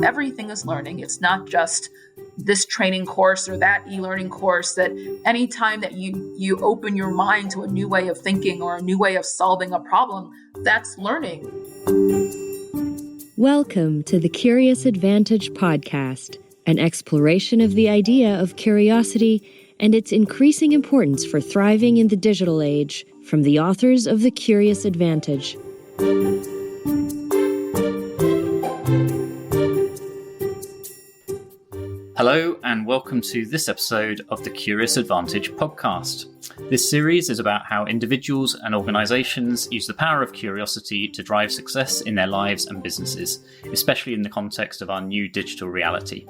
everything is learning. It's not just this training course or that e-learning course, that anytime that you open your mind to a new way of thinking or a new way of solving a problem, that's learning. Welcome to the Curious Advantage podcast, an exploration of the idea of curiosity and its increasing importance for thriving in the digital age, from the authors of The Curious Advantage. Hello and welcome to this episode of the Curious Advantage podcast. This series is about how individuals and organisations use the power of curiosity to drive success in their lives and businesses, especially in the context of our new digital reality.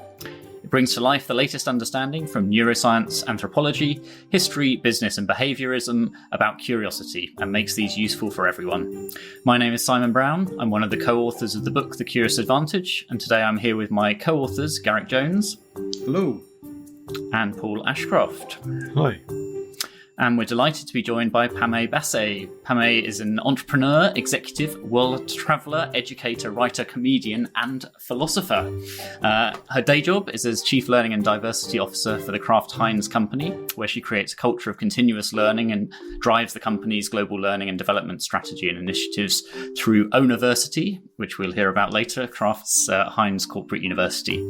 It brings to life the latest understanding from neuroscience, anthropology, history, business and behaviourism about curiosity and makes these useful for everyone. My name is Simon Brown. I'm one of the co-authors of the book The Curious Advantage, and today I'm here with my co-authors Garrick Jones. Hello. And Paul Ashcroft. Hi. And we're delighted to be joined by Pamay Bassey. Pamay is an entrepreneur, executive, world traveller, educator, writer, comedian, and philosopher. Her day job is as Chief Learning and Diversity Officer for the Kraft Heinz Company, where she creates a culture of continuous learning and drives the company's global learning and development strategy and initiatives through Owniversity, which we'll hear about later, Kraft's Heinz Corporate University.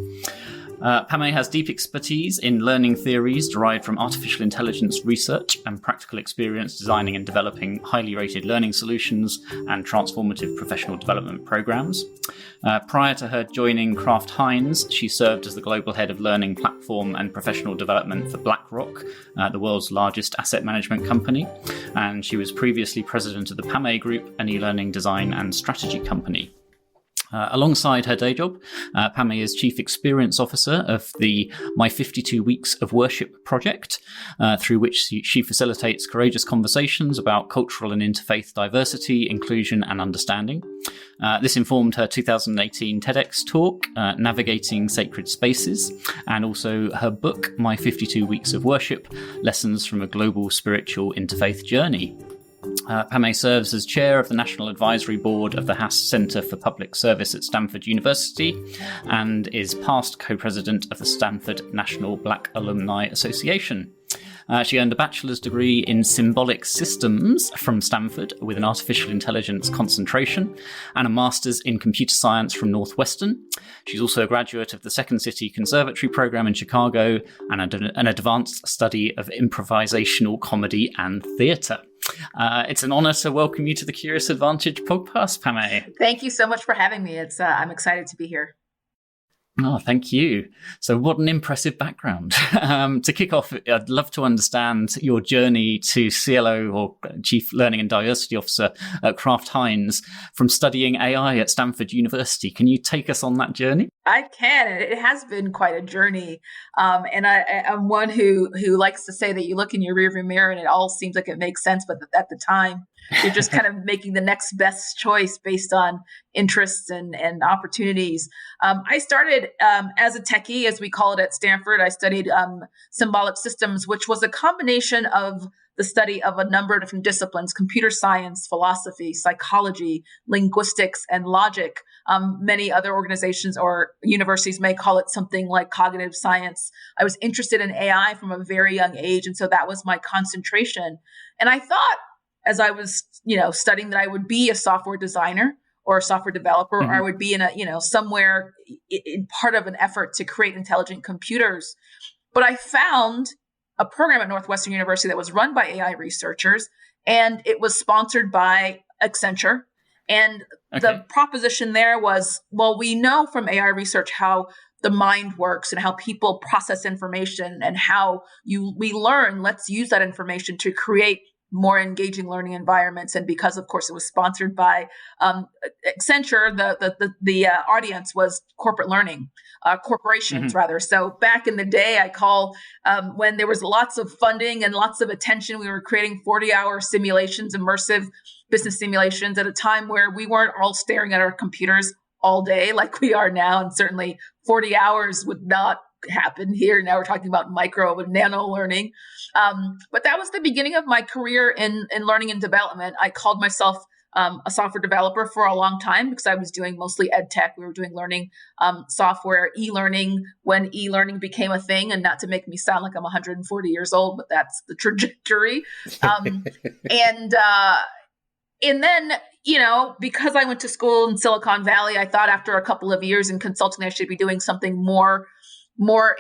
Pamay has deep expertise in learning theories derived from artificial intelligence research and practical experience designing and developing highly rated learning solutions and transformative professional development programs. Prior to her joining Kraft Heinz, she served as the global head of learning platform and professional development for BlackRock, the world's largest asset management company, and she was previously president of the Pamay Group, an e-learning design and strategy company. Alongside her day job, Pamay is Chief Experience Officer of the My 52 Weeks of Worship project, through which she facilitates courageous conversations about cultural and interfaith diversity, inclusion and understanding. This informed her 2018 TEDx talk, Navigating Sacred Spaces, and also her book, My 52 Weeks of Worship, Lessons from a Global Spiritual Interfaith Journey. Pamay serves as chair of the National Advisory Board of the Haas Center for Public Service at Stanford University and is past co-president of the Stanford National Black Alumni Association. She earned a bachelor's degree in symbolic systems from Stanford with an artificial intelligence concentration and a master's in computer science from Northwestern. She's also a graduate of the Second City Conservatory program in Chicago and an advanced study of improvisational comedy and theatre. It's an honour to welcome you to the Curious Advantage podcast, Pamay. Thank you so much for having me. I'm excited to be here. Oh, thank you. So what an impressive background. To kick off, I'd love to understand your journey to CLO or Chief Learning and Diversity Officer at Kraft Heinz from studying AI at Stanford University. Can you take us on that journey? I can. It has been quite a journey. And I'm one who likes to say that you look in your rearview mirror and it all seems like it makes sense, but at the time, you're just kind of making the next best choice based on interests and opportunities. I started as a techie, as we call it at Stanford. I studied symbolic systems, which was a combination of the study of a number of different disciplines: computer science, philosophy, psychology, linguistics, and logic. Many other organizations or universities may call it something like cognitive science. I was interested in AI from a very young age, and so that was my concentration. And I thought, as I was, studying, that I would be a software designer or a software developer, or I would be in somewhere in part of an effort to create intelligent computers. But I found a program at Northwestern University that was run by AI researchers, and it was sponsored by Accenture. And the proposition there was, well, we know from AI research how the mind works and how people process information and how we learn. Let's use that information to create more engaging learning environments. And because, of course, it was sponsored by Accenture, the audience was corporate learning, corporations rather. So back in the day, I call when there was lots of funding and lots of attention, we were creating 40-hour simulations, immersive business simulations at a time where we weren't all staring at our computers all day like we are now. And certainly 40 hours would not happen here. Now we're talking about micro and nano learning. But that was the beginning of my career in learning and development. I called myself a software developer for a long time because I was doing mostly ed tech. We were doing learning software, e-learning, when e-learning became a thing, and not to make me sound like I'm 140 years old, but that's the trajectory. And then, because I went to school in Silicon Valley, I thought after a couple of years in consulting, I should be doing something more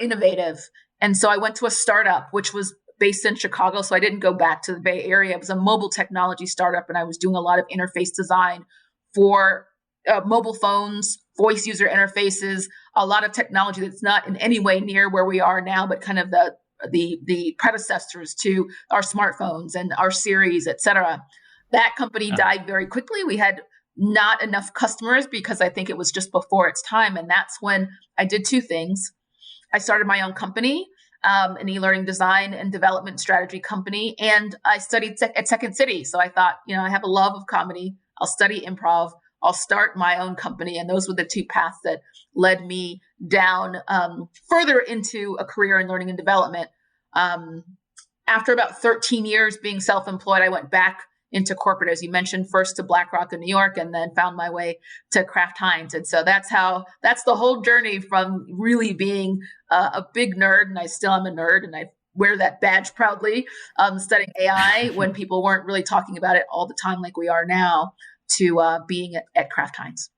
innovative. And so I went to a startup, which was based in Chicago. So I didn't go back to the Bay Area. It was a mobile technology startup, and I was doing a lot of interface design for mobile phones, voice user interfaces, a lot of technology that's not in any way near where we are now, but kind of the predecessors to our smartphones and our Siris, et cetera. That company died very quickly. We had not enough customers because I think it was just before its time. And that's when I did two things. I started my own company, an e-learning design and development strategy company. And I studied at Second City. So I thought, I have a love of comedy. I'll study improv. I'll start my own company. And those were the two paths that led me down further into a career in learning and development. After about 13 years being self-employed, I went back into corporate, as you mentioned, first to BlackRock in New York, and then found my way to Kraft Heinz. And so that's the whole journey from really being a big nerd, and I still am a nerd, and I wear that badge proudly, studying AI when people weren't really talking about it all the time like we are now, to being at Kraft Heinz.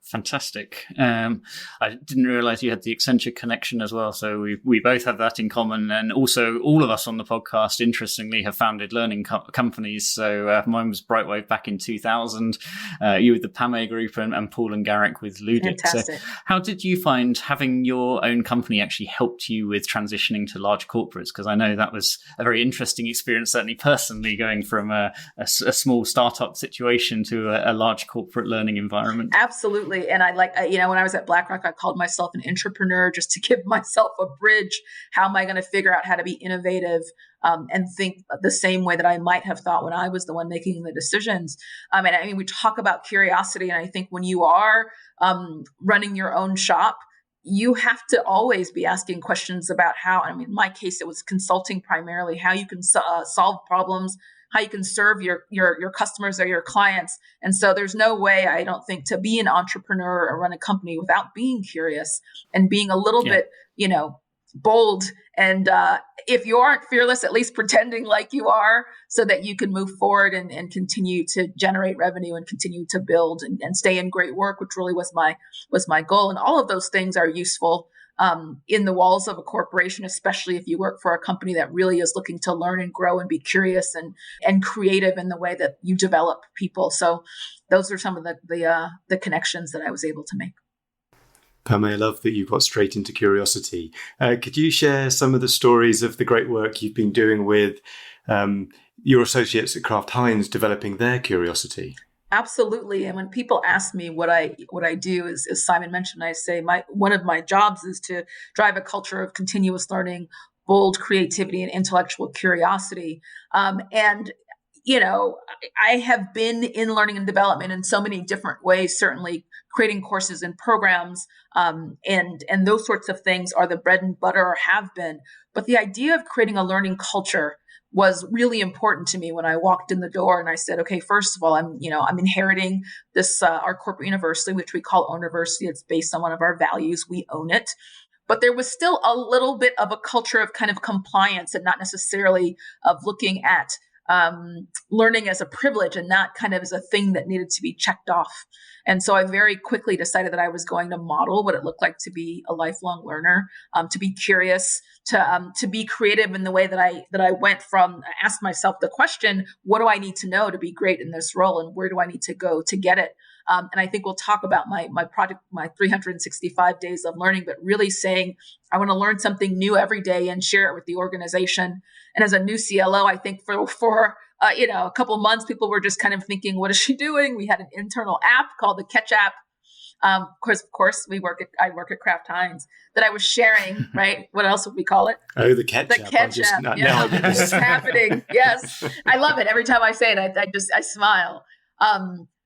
Fantastic. I didn't realize you had the Accenture connection as well. So we both have that in common. And also all of us on the podcast, interestingly, have founded learning companies. So mine was Brightwave back in 2000, you with the Pamay Group, and Paul and Garrick with Ludic. Fantastic. So how did you find having your own company actually helped you with transitioning to large corporates? Because I know that was a very interesting experience, certainly personally, going from a small startup situation to a large corporate learning environment. Absolutely. And when I was at BlackRock, I called myself an entrepreneur just to give myself a bridge. How am I going to figure out how to be innovative and think the same way that I might have thought when I was the one making the decisions? We talk about curiosity. And I think when you are running your own shop, you have to always be asking questions about how, in my case, it was consulting primarily, how you can solve problems, how you can serve your customers or your clients. And so there's no way, I don't think, to be an entrepreneur or run a company without being curious and being a little bit, bold. And if you aren't fearless, at least pretending like you are, so that you can move forward and continue to generate revenue and continue to build and stay in great work, which really was my goal. And all of those things are useful in the walls of a corporation, especially if you work for a company that really is looking to learn and grow and be curious and creative in the way that you develop people. So those are some of the connections that I was able to make. Pamay, I love that you got straight into curiosity. Could you share some of the stories of the great work you've been doing with your associates at Kraft Heinz developing their curiosity? Absolutely. And when people ask me what I do, as Simon mentioned, I say one of my jobs is to drive a culture of continuous learning, bold creativity, and intellectual curiosity. I have been in learning and development in so many different ways, certainly creating courses and programs, and those sorts of things are the bread and butter, or have been. But the idea of creating a learning culture was really important to me when I walked in the door, and I said, okay, first of all, I'm inheriting this, our corporate university, which we call Ownversity. It's based on one of our values. We own it. But there was still a little bit of a culture of kind of compliance and not necessarily of looking at learning as a privilege and not kind of as a thing that needed to be checked off. And so I very quickly decided that I was going to model what it looked like to be a lifelong learner, to be curious, to be creative in the way that I went from, asked myself the question, what do I need to know to be great in this role, and where do I need to go to get it? And I think we'll talk about my project, my 365 days of learning, but really saying, I want to learn something new every day and share it with the organization. And as a new CLO, I think for a couple of months, people were just kind of thinking, what is she doing? We had an internal app called the Catch app. Of course, I work at Kraft Heinz that I was sharing, right? What else would we call it? Oh, the Catch app. The Catch app. Yeah, it's happening. Yes. I love it. Every time I say it, I smile.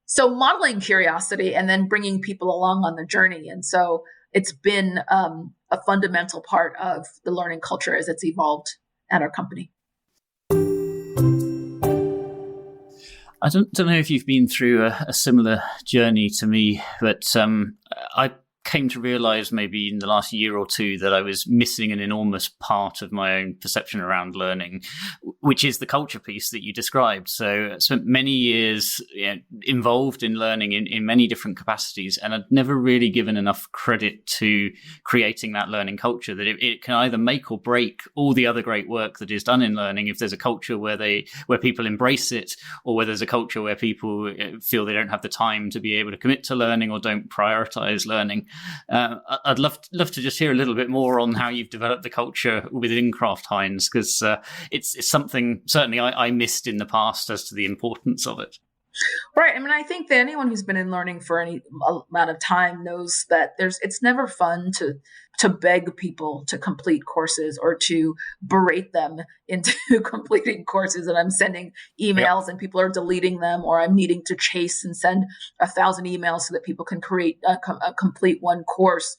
So modeling curiosity and then bringing people along on the journey. And so it's been a fundamental part of the learning culture as it's evolved at our company. I don't know if you've been through a similar journey to me, but I came to realize maybe in the last year or two that I was missing an enormous part of my own perception around learning, which is the culture piece that you described. So I spent many years involved in learning in many different capacities, and I'd never really given enough credit to creating that learning culture, that it can either make or break all the other great work that is done in learning if there's a culture where people embrace it, or where there's a culture where people feel they don't have the time to be able to commit to learning or don't prioritize learning. I'd love to just hear a little bit more on how you've developed the culture within Kraft Heinz, because it's something certainly I missed in the past as to the importance of it. Right. I mean, I think that anyone who's been in learning for any amount of time knows that it's never fun to beg people to complete courses or to berate them into completing courses. And I'm sending emails and people are deleting them, or I'm needing to chase and send 1,000 emails so that people can complete one course.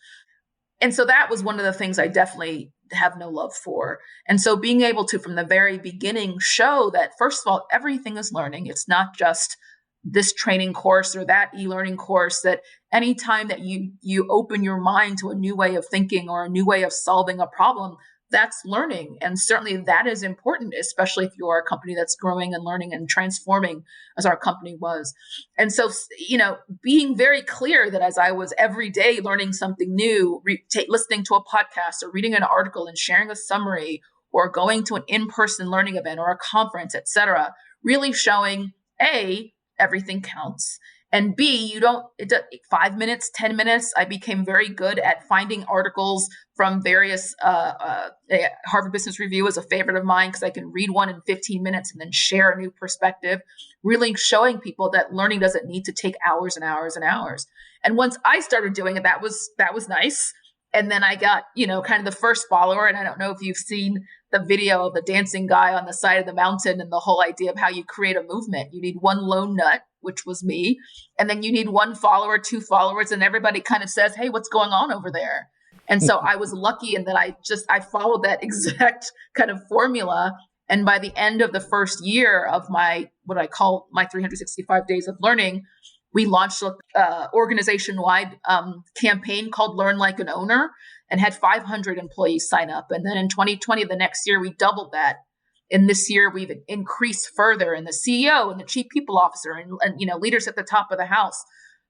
And so that was one of the things I definitely have no love for. And so being able to, from the very beginning, show that, first of all, everything is learning. It's not just this training course or that e-learning course, that anytime that you open your mind to a new way of thinking or a new way of solving a problem, that's learning. And certainly that is important, especially if you are a company that's growing and learning and transforming as our company was. And so, being very clear that as I was every day learning something new, listening to a podcast or reading an article and sharing a summary, or going to an in-person learning event or a conference, et cetera, really showing A, everything counts. And B, 5 minutes, 10 minutes. I became very good at finding articles from various, Harvard Business Review is a favorite of mine because I can read one in 15 minutes and then share a new perspective, really showing people that learning doesn't need to take hours and hours and hours. And once I started doing it, that was nice. And then I got, kind of the first follower. And I don't know if you've seen the video of the dancing guy on the side of the mountain and the whole idea of how you create a movement. You need one lone nut, which was me. And then you need one follower, 2 followers, and everybody kind of says, hey, what's going on over there? And so I was lucky in that I followed that exact kind of formula. And by the end of the first year of what I call my 365 days of learning, we launched an organization-wide campaign called Learn Like an Owner, and had 500 employees sign up. And then in 2020, the next year, we doubled that. And this year, we've increased further, and the CEO and the chief people officer and leaders at the top of the house.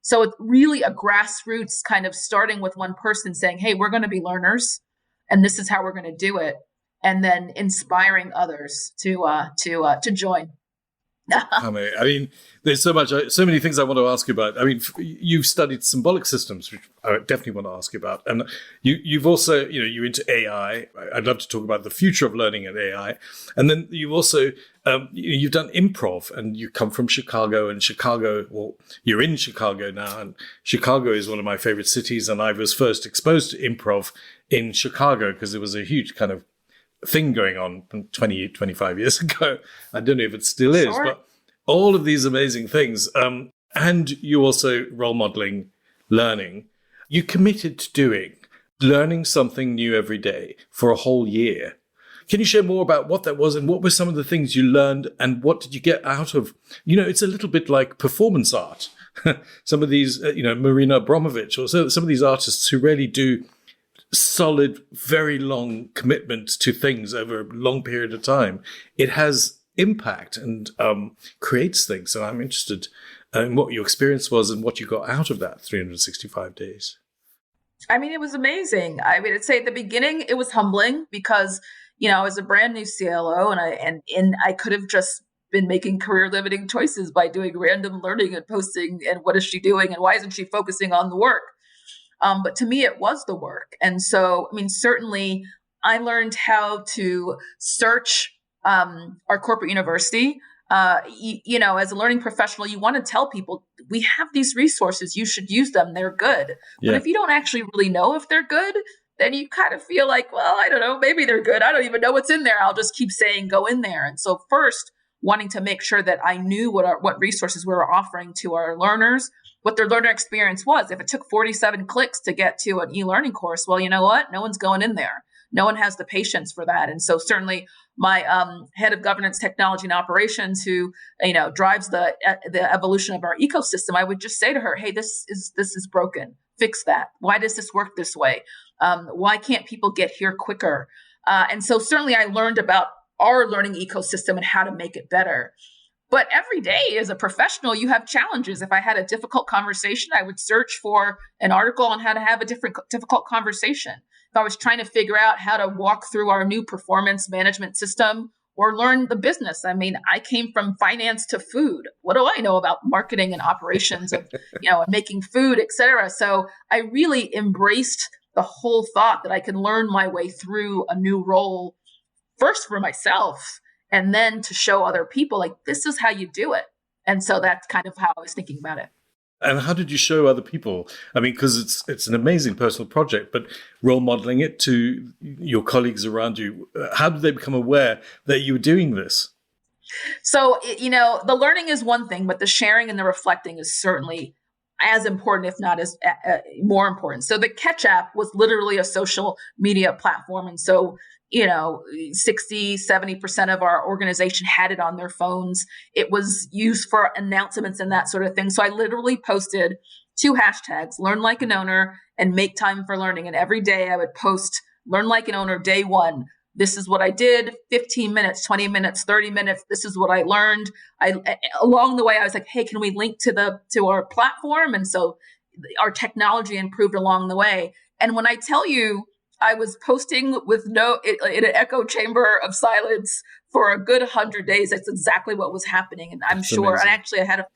So it's really a grassroots kind of starting with one person saying, hey, we're going to be learners, and this is how we're going to do it. And then inspiring others to join. I mean, there's so many things I want to ask you about. I mean, you've studied symbolic systems, which I definitely want to ask you about. And you've also, you're into AI. I'd love to talk about the future of learning and AI. And then you've also, you've done improv, and you come from Chicago, and you're in Chicago now. And Chicago is one of my favorite cities. And I was first exposed to improv in Chicago because there was a huge kind of thing going on 20, 25 years ago. I don't know if it still is, but all of these amazing things. And you also role modeling learning. You committed to learning something new every day for a whole year. Can you share more about what that was, and what were some of the things you learned, and what did you get out of, it's a little bit like performance art. Some of these, Marina Abramovich, or some of these artists who really do solid, very long commitment to things over a long period of time. It has impact and creates things. And I'm interested in what your experience was and what you got out of that 365 days. I mean, it was amazing. I mean, I'd say at the beginning, it was humbling because, I was a brand new CLO, and I could have just been making career limiting choices by doing random learning and posting, and what is she doing, and why isn't she focusing on the work? But to me, it was the work. And so, I mean, certainly I learned how to search our corporate university. As a learning professional, you want to tell people, we have these resources, you should use them, they're good. Yeah. But if you don't actually really know if they're good, then you kind of feel like, well, I don't know, maybe they're good. I don't even know what's in there. I'll just keep saying, go in there. And so first, wanting to make sure that I knew what resources we were offering to our learners, what their learner experience was. If it took 47 clicks to get to an e-learning course, well, you know what? No one's going in there. No one has the patience for that. And so certainly my head of governance, technology, and operations, who drives the evolution of our ecosystem, I would just say to her, "Hey, this is broken. Fix that. Why does this work this way? Why can't people get here quicker?" And so certainly I learned about our learning ecosystem and how to make it better. But every day as a professional, you have challenges. If I had a difficult conversation, I would search for an article on how to have a difficult conversation. If I was trying to figure out how to walk through our new performance management system or learn the business. I mean, I came from finance to food. What do I know about marketing and operations of, and making food, et cetera? So I really embraced the whole thought that I can learn my way through a new role, first for myself, and then to show other people, like, this is how you do it. And so that's kind of how I was thinking about it. And how did you show other people? I mean, because it's an amazing personal project, but role modeling it to your colleagues around you, how did they become aware that you were doing this? So, the learning is one thing, but the sharing and the reflecting is certainly as important, if not as more important. So the Catch app was literally a social media platform. And so 60, 70% of our organization had it on their phones. It was used for announcements and that sort of thing. So I literally posted 2 hashtags, learn like an owner and make time for learning. And every day I would post learn like an owner day 1. This is what I did, 15 minutes, 20 minutes, 30 minutes. This is what I learned. Along the way, I was like, hey, can we link to our platform? And so our technology improved along the way. And when I tell you, I was posting with in an echo chamber of silence for a good 100 days. That's exactly what was happening. And I'm sure, amazing. And actually I had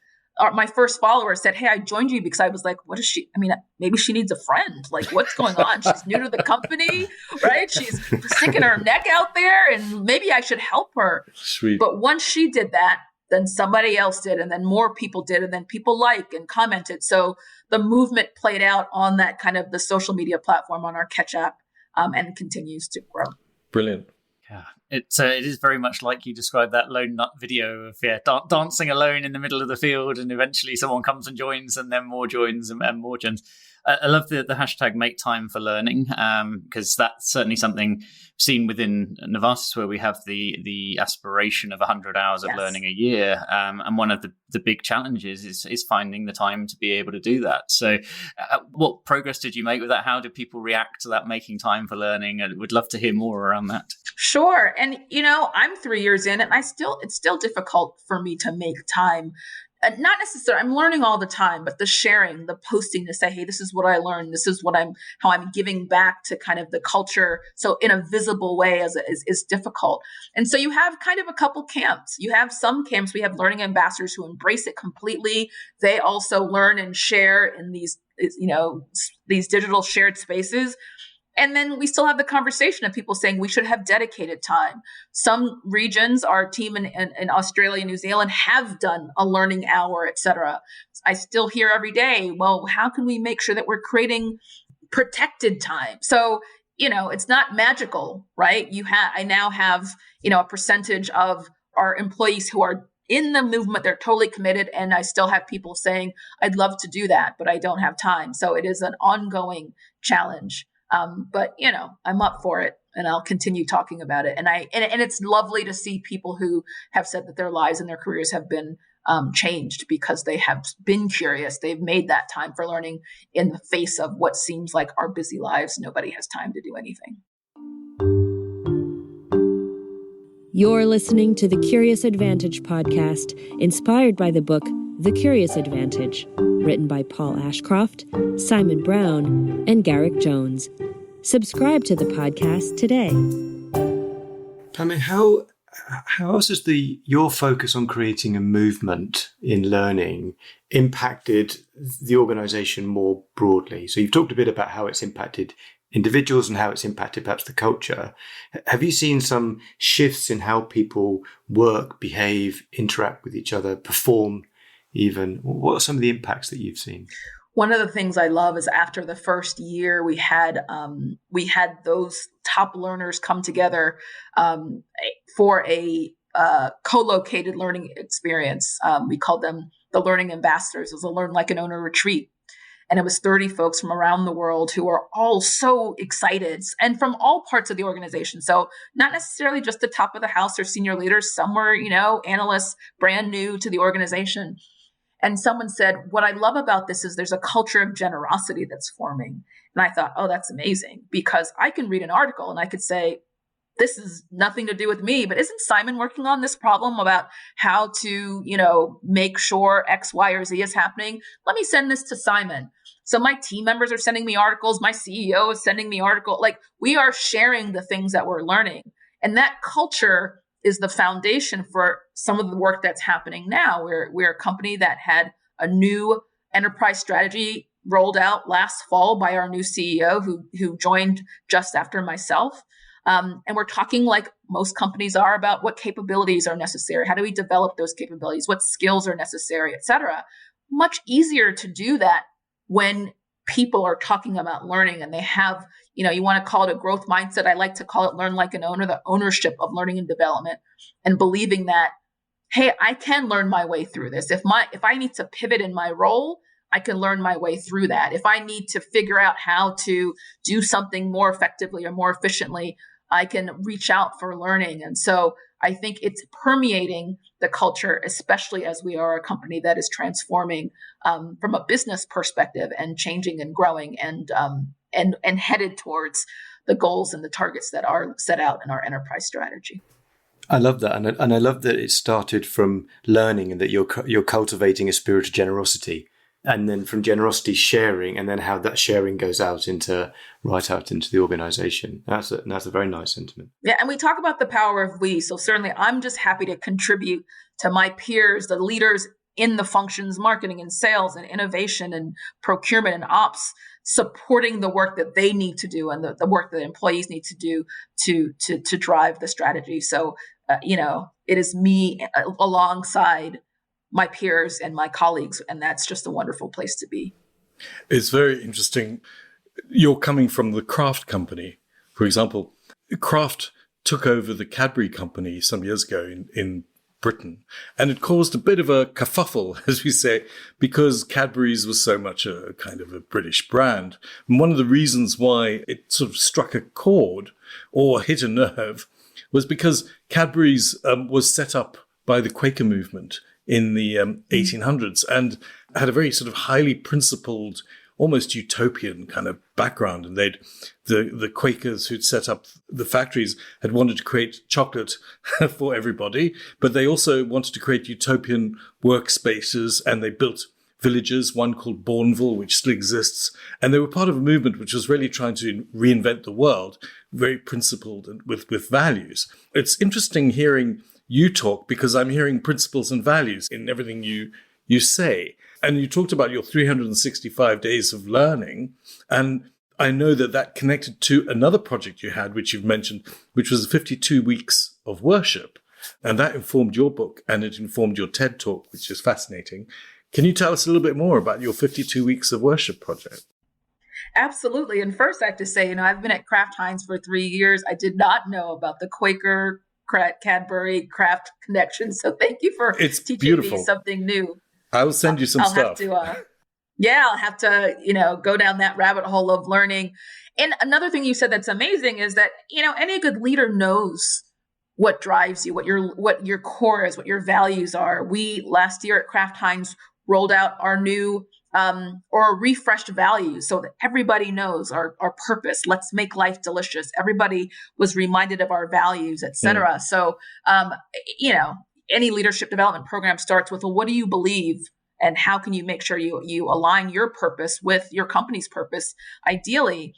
my first follower said, hey, I joined you because I was like, what is she? I mean, maybe she needs a friend. Like, what's going on? She's new to the company, right? She's sticking her neck out there and maybe I should help her. Sweet. But once she did that, then somebody else did, and then more people did, and then people liked and commented. So the movement played out on that kind of the social media platform on our Catch app. And continues to grow. Brilliant. Yeah, it is very much like you described that lone nut video of dancing alone in the middle of the field, and eventually someone comes and joins, and then more joins and more joins. I love the hashtag make time for learning, because that's certainly something seen within Novartis, where we have the aspiration of 100 hours of learning a year. And one of the big challenges is finding the time to be able to do that. So what progress did you make with that? How did people react to that making time for learning? I would love to hear more around that. Sure. And, I'm 3 years in and it's still difficult for me to make time. Not necessarily, I'm learning all the time, but the sharing, the posting to say, hey, this is what I learned. This is how I'm giving back to kind of the culture. So in a visible way is difficult. And so you have kind of a couple camps. You have some camps, we have learning ambassadors who embrace it completely. They also learn and share in these digital shared spaces. And then we still have the conversation of people saying we should have dedicated time. Some regions, our team in Australia and New Zealand have done a learning hour, et cetera. I still hear every day, well, how can we make sure that we're creating protected time? So, it's not magical, right? I now have, a percentage of our employees who are in the movement. They're totally committed. And I still have people saying, I'd love to do that, but I don't have time. So it is an ongoing challenge. But I'm up for it and I'll continue talking about it. And it's lovely to see people who have said that their lives and their careers have been changed because they have been curious. They've made that time for learning in the face of what seems like our busy lives. Nobody has time to do anything. You're listening to the Curious Advantage podcast, inspired by the book The Curious Advantage, written by Paul Ashcroft, Simon Brown, and Garrick Jones. Subscribe to the podcast today. Pamay, how else has your focus on creating a movement in learning impacted the organisation more broadly? So you've talked a bit about how it's impacted individuals and how it's impacted perhaps the culture. Have you seen some shifts in how people work, behave, interact with each other, perform even? What are some of the impacts that you've seen? One of the things I love is after the first year, we had those top learners come together for a co-located learning experience. We called them the Learning Ambassadors. It was a Learn Like an Owner retreat. And it was 30 folks from around the world who are all so excited and from all parts of the organization. So not necessarily just the top of the house or senior leaders. Some were, analysts brand new to the organization. And someone said, what I love about this is there's a culture of generosity that's forming. And I thought, oh, that's amazing, because I can read an article and I could say, this is nothing to do with me, but isn't Simon working on this problem about how to, make sure X, Y, or Z is happening? Let me send this to Simon. So my team members are sending me articles. My CEO is sending me articles. Like, we are sharing the things that we're learning. And that culture is the foundation for some of the work that's happening now. We're a company that had a new enterprise strategy rolled out last fall by our new CEO who joined just after myself. And we're talking, like most companies are, about what capabilities are necessary. How do we develop those capabilities? What skills are necessary, et cetera? Much easier to do that when people are talking about learning and they have, you want to call it a growth mindset. I like to call it learn like an owner, the ownership of learning and development, and believing that, hey, I can learn my way through this. If I need to pivot in my role, I can learn my way through that. If I need to figure out how to do something more effectively or more efficiently, I can reach out for learning. And so I think it's permeating the culture, especially as we are a company that is transforming from a business perspective and changing and growing and headed towards the goals and the targets that are set out in our enterprise strategy. I love that, and I love that it started from learning, and that you're cultivating a spirit of generosity, and then from generosity sharing, and then how that sharing goes out into the organization. That's a very nice sentiment. Yeah, and we talk about the power of we. So certainly, I'm just happy to contribute to my peers, the leaders in the functions, marketing and sales and innovation and procurement and ops, supporting the work that they need to do and the work that employees need to do to drive the strategy. So, it is me alongside my peers and my colleagues, and that's just a wonderful place to be. It's very interesting. You're coming from the Kraft Company, for example. Kraft took over the Cadbury Company some years ago in Britain, and it caused a bit of a kerfuffle, as we say, because Cadbury's was so much a kind of a British brand. And one of the reasons why it sort of struck a chord or hit a nerve was because Cadbury's was set up by the Quaker movement in the 1800s and had a very sort of highly principled, almost utopian kind of background. And the Quakers who'd set up the factories had wanted to create chocolate for everybody, but they also wanted to create utopian workspaces, and they built villages, one called Bourneville, which still exists. And they were part of a movement which was really trying to reinvent the world, very principled and with values. It's interesting hearing you talk, because I'm hearing principles and values in everything you say. And you talked about your 365 days of learning. And I know that connected to another project you had, which you've mentioned, which was 52 weeks of worship. And that informed your book, and it informed your TED Talk, which is fascinating. Can you tell us a little bit more about your 52 weeks of worship project? Absolutely. And first, I have to say, I've been at Kraft Heinz for 3 years. I did not know about the Quaker Cadbury Kraft connection. So thank you for teaching me something new. I will send you some stuff. I'll have to, go down that rabbit hole of learning. And another thing you said that's amazing is that, any good leader knows what drives you, what your core is, what your values are. We last year at Kraft Heinz rolled out our new or refreshed values so that everybody knows our purpose. Let's make life delicious. Everybody was reminded of our values, et cetera. So, any leadership development program starts with, well, what do you believe? And how can you make sure you align your purpose with your company's purpose, ideally?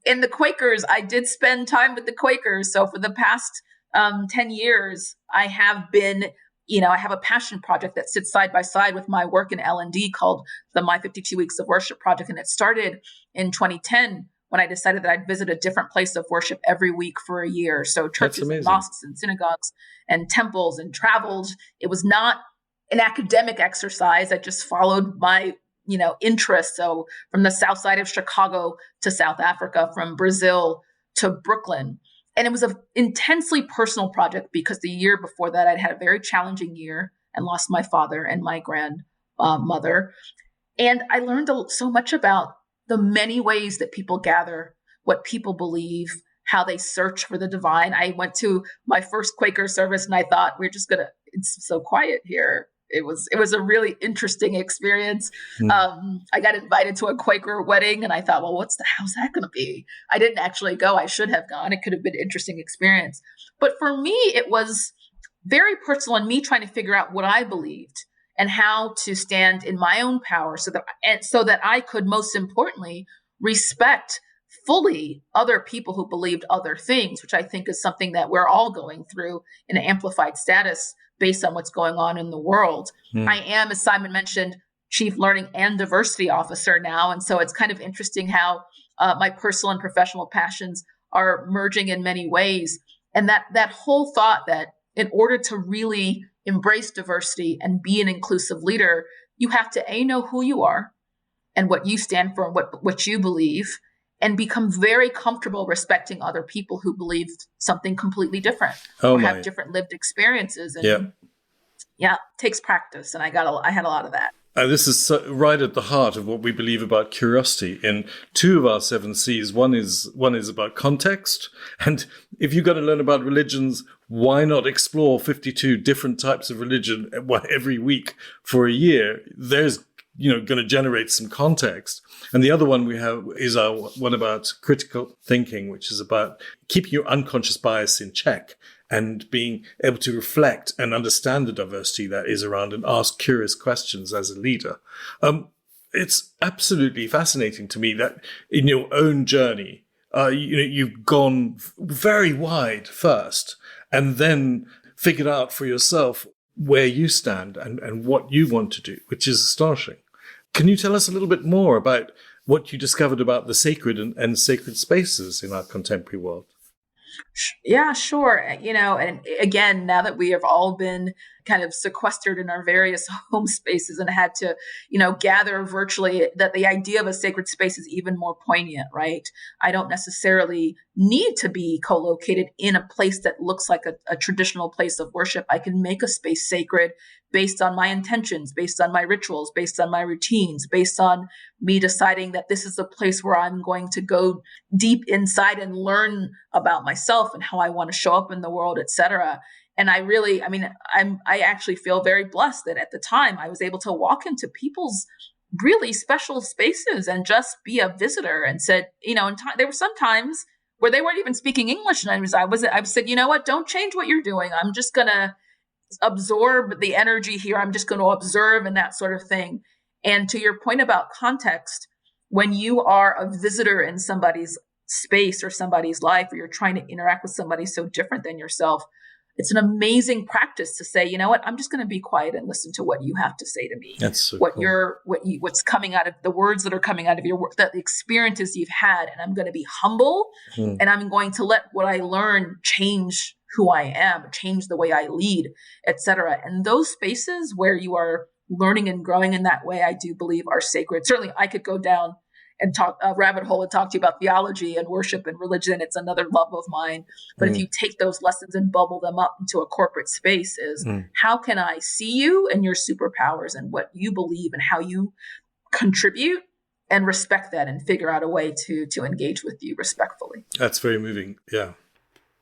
In the Quakers, I did spend time with the Quakers. So for the past 10 years, I have been, I have a passion project that sits side by side with my work in L&D called the My 52 Weeks of Worship Project. And it started in 2010 when I decided that I'd visit a different place of worship every week for a year. So churches and mosques and synagogues and temples, and traveled. It was not an academic exercise. I just followed my, interest. So from the south side of Chicago to South Africa, from Brazil to Brooklyn. And it was an intensely personal project because the year before that, I'd had a very challenging year and lost my father and my grandmother. And I learned so much about the many ways that people gather, what people believe, how they search for the divine. I went to my first Quaker service and I thought, it's so quiet here. It was a really interesting experience. I got invited to a Quaker wedding and I thought, well, how's that going to be? I didn't actually go. I should have gone. It could have been an interesting experience. But for me, it was very personal and me trying to figure out what I believed and how to stand in my own power so that I could, most importantly, respect fully other people who believed other things, which I think is something that we're all going through in an amplified status based on what's going on in the world. I am, as Simon mentioned, Chief Learning and Diversity Officer now. And so it's kind of interesting how my personal and professional passions are merging in many ways. And that whole thought that in order to really embrace diversity and be an inclusive leader, you have to know who you are and what you stand for and what you believe, and become very comfortable respecting other people who believe something completely different or have different lived experiences. And it takes practice. And I had a lot of that. This is right at the heart of what we believe about curiosity. In 2 of our 7 C's, one is about context. And if you're going to learn about religions, why not explore 52 different types of religion every week for a year? There's going to generate some context. And the other one we have is our one about critical thinking, which is about keeping your unconscious bias in check and being able to reflect and understand the diversity that is around and ask curious questions as a leader. It's absolutely fascinating to me that in your own journey, you've gone very wide first and then figured out for yourself where you stand and what you want to do, which is astonishing. Can you tell us a little bit more about what you discovered about the sacred and sacred spaces in our contemporary world? Yeah, sure. And again, now that we have all been kind of sequestered in our various home spaces and had to, gather virtually, that the idea of a sacred space is even more poignant, right? I don't necessarily need to be co-located in a place that looks like a traditional place of worship. I can make a space sacred based on my intentions, based on my rituals, based on my routines, based on me deciding that this is a place where I'm going to go deep inside and learn about myself and how I want to show up in the world, et cetera. And I actually feel very blessed that at the time I was able to walk into people's really special spaces and just be a visitor and said, there were some times where they weren't even speaking English. And I said, you know what, don't change what you're doing. I'm just going to absorb the energy here. I'm just going to observe and that sort of thing. And to your point about context, when you are a visitor in somebody's space or somebody's life, or you're trying to interact with somebody so different than yourself, it's an amazing practice to say, you know what, I'm just going to be quiet and listen to what you have to say to me. That's so cool. What's coming out of the words that are coming out of your work, that the experiences you've had, and I'm going to be humble and I'm going to let what I learn change who I am, change the way I lead, et cetera. And those spaces where you are learning and growing in that way, I do believe are sacred. Certainly I could go down and talk a rabbit hole and talk to you about theology and worship and religion. It's another love of mine. But if you take those lessons and bubble them up into a corporate space, is how can I see you and your superpowers and what you believe and how you contribute, and respect that and figure out a way to engage with you respectfully. That's very moving. Yeah.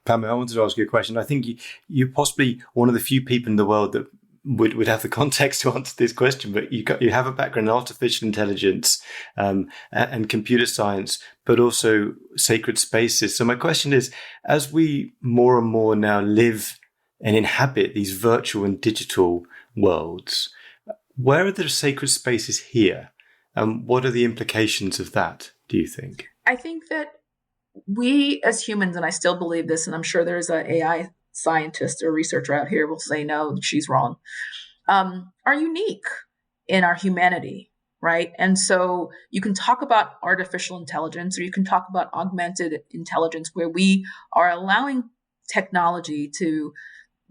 Pamay, I wanted to ask you a question. I think you're possibly one of the few people in the world that would have the context to answer this question, but you have a background in artificial intelligence and computer science, but also sacred spaces. So my question is, as we more and more now live and inhabit these virtual and digital worlds, where are the sacred spaces here? What are the implications of that, do you think? I think that we as humans, and I still believe this, and I'm sure there's an AI scientist or researcher out here will say, no, she's wrong, are unique in our humanity, right? And so you can talk about artificial intelligence, or you can talk about augmented intelligence, where we are allowing technology to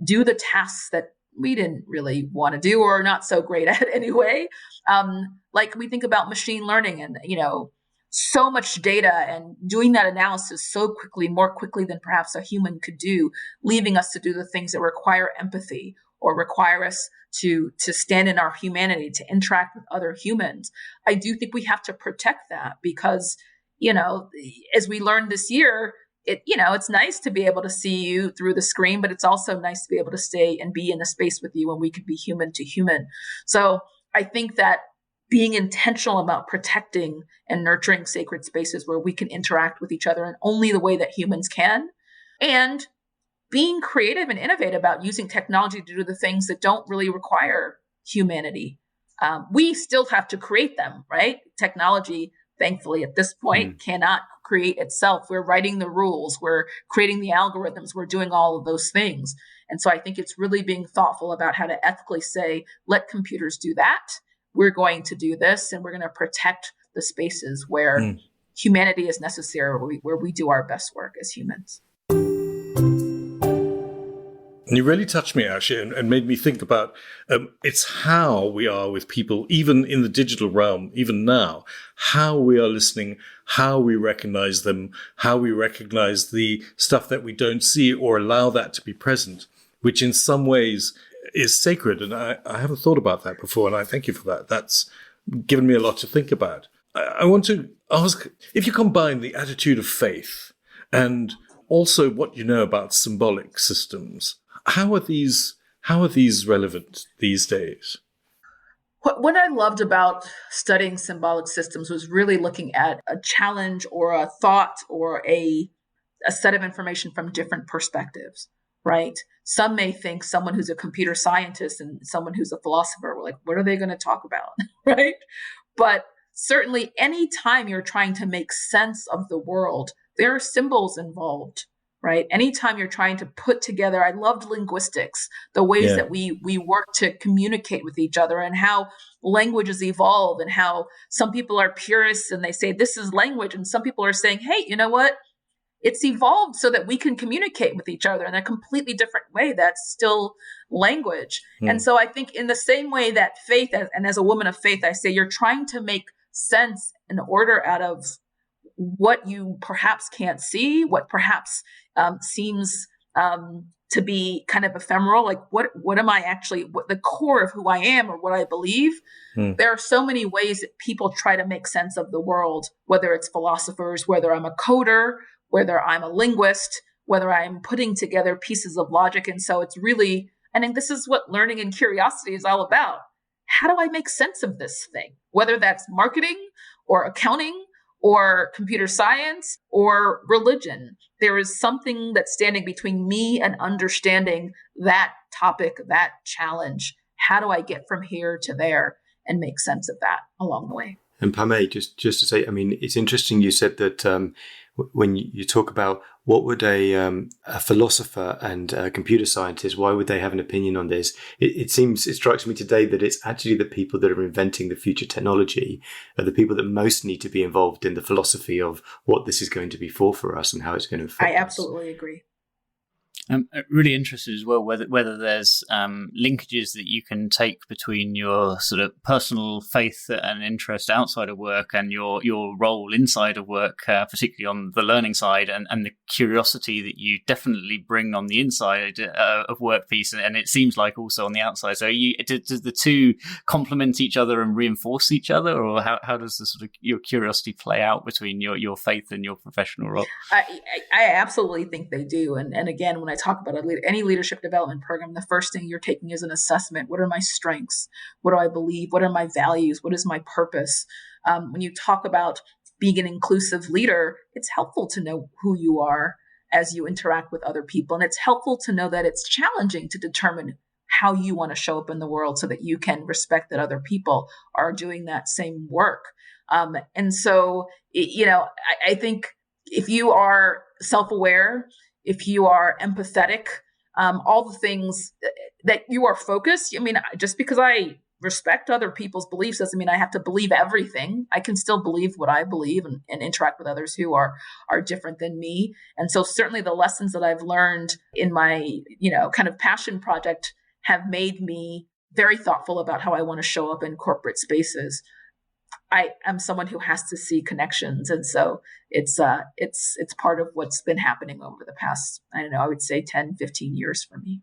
do the tasks that we didn't really want to do or are not so great at anyway. Like we think about machine learning and, so much data and doing that analysis so quickly, more quickly than perhaps a human could do, leaving us to do the things that require empathy or require us to stand in our humanity, to interact with other humans. I do think we have to protect that because, as we learned this year, it's nice to be able to see you through the screen, but it's also nice to be able to stay and be in a space with you when we could be human to human. So I think that being intentional about protecting and nurturing sacred spaces where we can interact with each other in only the way that humans can, and being creative and innovative about using technology to do the things that don't really require humanity. We still have to create them, right? Technology, thankfully, at this point, cannot create itself. We're writing the rules. We're creating the algorithms. We're doing all of those things. And so I think it's really being thoughtful about how to ethically say, let computers do that. We're going to do this, and we're going to protect the spaces where humanity is necessary, where we do our best work as humans. And you really touched me, actually, and made me think about it's how we are with people, even in the digital realm, even now, how we are listening, how we recognize them, how we recognize the stuff that we don't see or allow that to be present, which in some ways is sacred. And I haven't thought about that before, and I thank you for that. That's given me a lot to think about. I want to ask, if you combine the attitude of faith and also what you know about symbolic systems, how are these relevant these days? What I loved about studying symbolic systems was really looking at a challenge or a thought or a set of information from different perspectives, right? Some may think someone who's a computer scientist and someone who's a philosopher, we're like, what are they going to talk about, right? But certainly any time you're trying to make sense of the world, there are symbols involved, right? Anytime you're trying to put together, I loved linguistics, the ways that we work to communicate with each other and how languages evolve and how some people are purists and they say this is language. And some people are saying, hey, you know what? It's evolved so that we can communicate with each other in a completely different way. That's still language. And so I think in the same way that faith, and as a woman of faith, I say you're trying to make sense and order out of what you perhaps can't see, what perhaps seems to be kind of ephemeral, like what am I actually, what the core of who I am or what I believe. There are so many ways that people try to make sense of the world, whether it's philosophers, whether I'm a coder, whether I'm a linguist, whether I'm putting together pieces of logic. And so it's really, I think this is what learning and curiosity is all about. How do I make sense of this thing? Whether that's marketing or accounting or computer science or religion, there is something that's standing between me and understanding that topic, that challenge. How do I get from here to there and make sense of that along the way? And Pamay, just to say, I mean, it's interesting you said that when you talk about what would a philosopher and a computer scientist, why would they have an opinion on this? It strikes me today that it's actually the people that are inventing the future technology are the people that most need to be involved in the philosophy of what this is going to be for us and how it's going to affect us. I absolutely agree. I'm really interested as well whether there's linkages that you can take between your sort of personal faith and interest outside of work and your role inside of work, particularly on the learning side, and the curiosity that you definitely bring on the inside of work piece, and it seems like also on the outside. So does the two complement each other and reinforce each other, or how does the sort of your curiosity play out between your faith and your professional role? I absolutely think they do, and again, when I talk about any leadership development program, the first thing you're taking is an assessment. What are my strengths? What do I believe? What are my values? What is my purpose? When you talk about being an inclusive leader, it's helpful to know who you are as you interact with other people. And it's helpful to know that it's challenging to determine how you want to show up in the world so that you can respect that other people are doing that same work. And so, I think if you are self-aware, if you are empathetic, all the things that you are focused. I mean, just because I respect other people's beliefs doesn't mean I have to believe everything. I can still believe what I believe and interact with others who are different than me. And so certainly the lessons that I've learned in my, kind of passion project have made me very thoughtful about how I want to show up in corporate spaces. I am someone who has to see connections. And so it's part of what's been happening over the past, I would say 10, 15 years for me.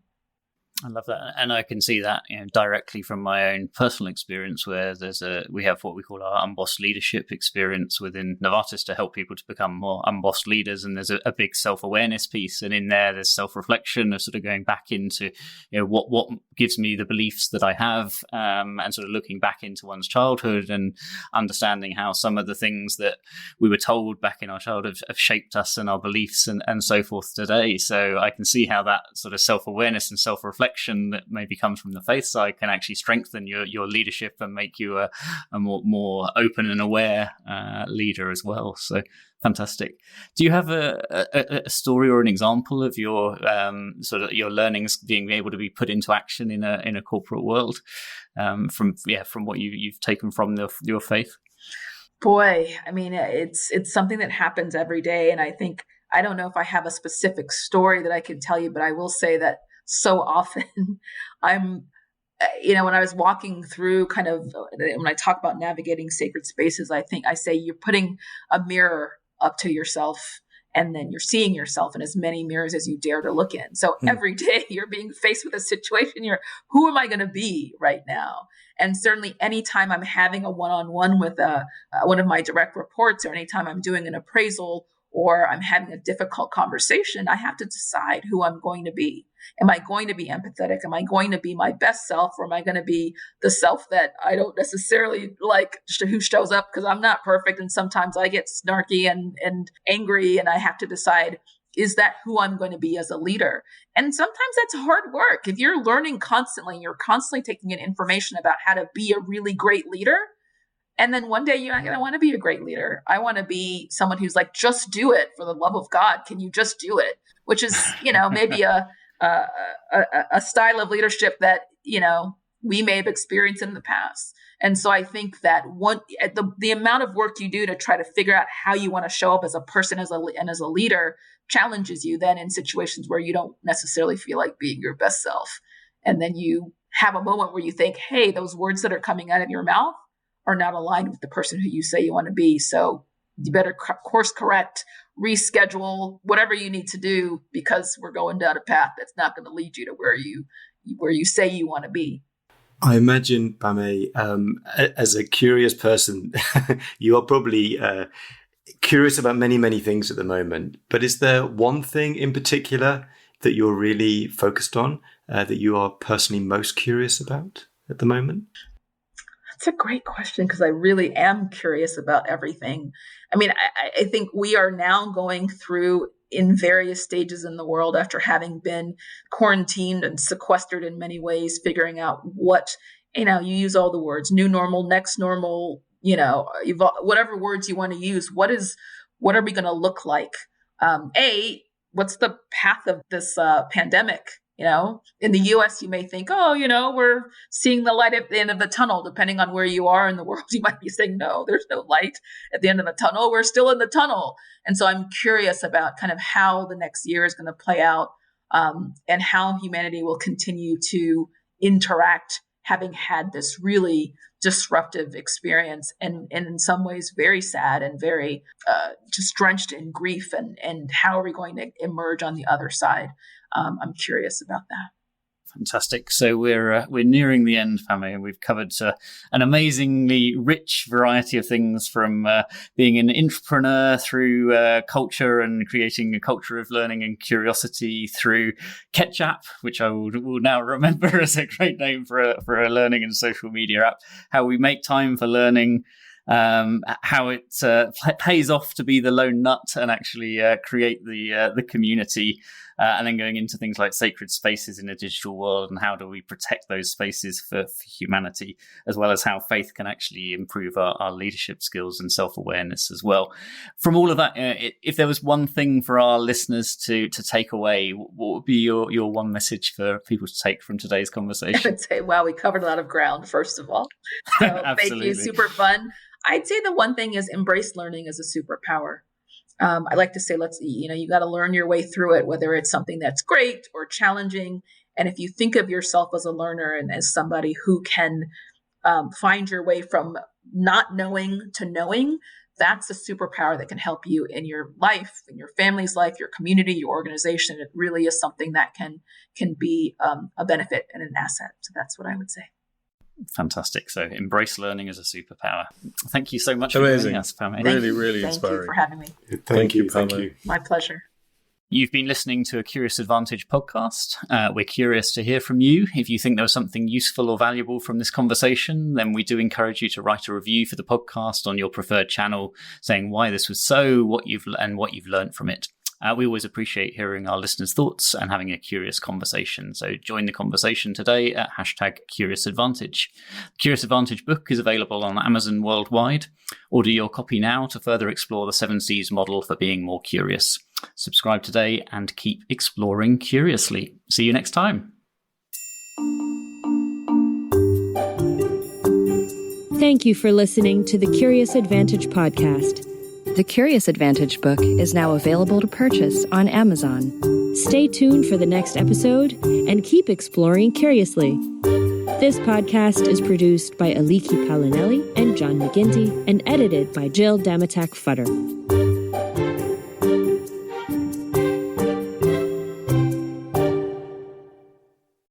I love that, and I can see that directly from my own personal experience, where we have what we call our unbossed leadership experience within Novartis to help people to become more unbossed leaders, and there's a big self-awareness piece, and in there's self-reflection of sort of going back into what gives me the beliefs that I have, and sort of looking back into one's childhood and understanding how some of the things that we were told back in our childhood have shaped us and our beliefs and so forth today. So I can see how that sort of self-awareness and self-reflection that maybe comes from the faith side can actually strengthen your leadership and make you a more open and aware leader as well. So fantastic. Do you have a story or an example of your sort of your learnings being able to be put into action in a corporate world from what you've taken from your faith? Boy, I mean, it's something that happens every day, and I don't know if I have a specific story that I can tell you, but I will say that so often when I was walking through when I talk about navigating sacred spaces, I say you're putting a mirror up to yourself, and then you're seeing yourself in as many mirrors as you dare to look in. So every day you're being faced with a situation, who am I going to be right now? And certainly anytime I'm having a one-on-one with one of my direct reports, or anytime I'm doing an appraisal or I'm having a difficult conversation, I have to decide who I'm going to be. Am I going to be empathetic? Am I going to be my best self, or am I going to be the self that I don't necessarily like, who shows up because I'm not perfect, and sometimes I get snarky and angry, and I have to decide, is that who I'm going to be as a leader? And sometimes that's hard work. If you're learning constantly, you're constantly taking in information about how to be a really great leader, and then one day you're not going to want to be a great leader. I want to be someone who's like, just do it for the love of God. Can you just do it? Which is, maybe a style of leadership that, we may have experienced in the past. And so I think that the amount of work you do to try to figure out how you want to show up as a person and as a leader challenges you then in situations where you don't necessarily feel like being your best self. And then you have a moment where you think, hey, those words that are coming out of your mouth are not aligned with the person who you say you want to be. So you better course correct, reschedule, whatever you need to do, because we're going down a path that's not going to lead you to where you say you want to be. I imagine, Pamay, as a curious person, you are probably curious about many, many things at the moment. But is there one thing in particular that you're really focused on, that you are personally most curious about at the moment? That's a great question, because I really am curious about everything. I mean, I think we are now going through, in various stages in the world, after having been quarantined and sequestered in many ways, figuring out what, you use all the words, new normal, next normal, whatever words you want to use. What are we going to look like? What's the path of this pandemic? In the US, you may think, we're seeing the light at the end of the tunnel. Depending on where you are in the world, you might be saying, no, there's no light at the end of the tunnel. We're still in the tunnel. And so I'm curious about kind of how the next year is going to play out, and how humanity will continue to interact, having had this really disruptive experience, and in some ways very sad and very just drenched in grief, and how are we going to emerge on the other side? I'm curious about that. Fantastic. So we're nearing the end, Pamay, and we've covered an amazingly rich variety of things, from being an entrepreneur through culture and creating a culture of learning and curiosity, through Ketchup, which I will now remember as a great name for a learning and social media app, how we make time for learning, how it pays off to be the lone nut and actually create the community, and then going into things like sacred spaces in a digital world, and how do we protect those spaces for humanity, as well as how faith can actually improve our leadership skills and self-awareness as well. From all of that, if there was one thing for our listeners to take away, what would be your one message for people to take from today's conversation? I would say, wow, we covered a lot of ground, first of all. So thank you. Super fun. I'd say the one thing is embrace learning as a superpower. I like to say, you got to learn your way through it, whether it's something that's great or challenging. And if you think of yourself as a learner and as somebody who can find your way from not knowing to knowing, that's a superpower that can help you in your life, in your family's life, your community, your organization. It really is something that can be a benefit and an asset. So that's what I would say. Fantastic. So embrace learning as a superpower. Thank you so much Amazing. for joining us, Pamay. Really Thank inspiring. you for having me. Thank you, Pamay. My pleasure. You've been listening to a Curious Advantage podcast. We're curious to hear from you. If you think there was something useful or valuable from this conversation, then we do encourage you to write a review for the podcast on your preferred channel, saying why this was so, what you've learned from it. We always appreciate hearing our listeners' thoughts and having a curious conversation. So join the conversation today at #CuriousAdvantage. The Curious Advantage book is available on Amazon worldwide. Order your copy now to further explore the 7 C's model for being more curious. Subscribe today and keep exploring curiously. See you next time. Thank you for listening to the Curious Advantage podcast. The Curious Advantage book is now available to purchase on Amazon. Stay tuned for the next episode and keep exploring curiously. This podcast is produced by Aliki Palinelli and John McGinty and edited by Jill Damatak-Futter.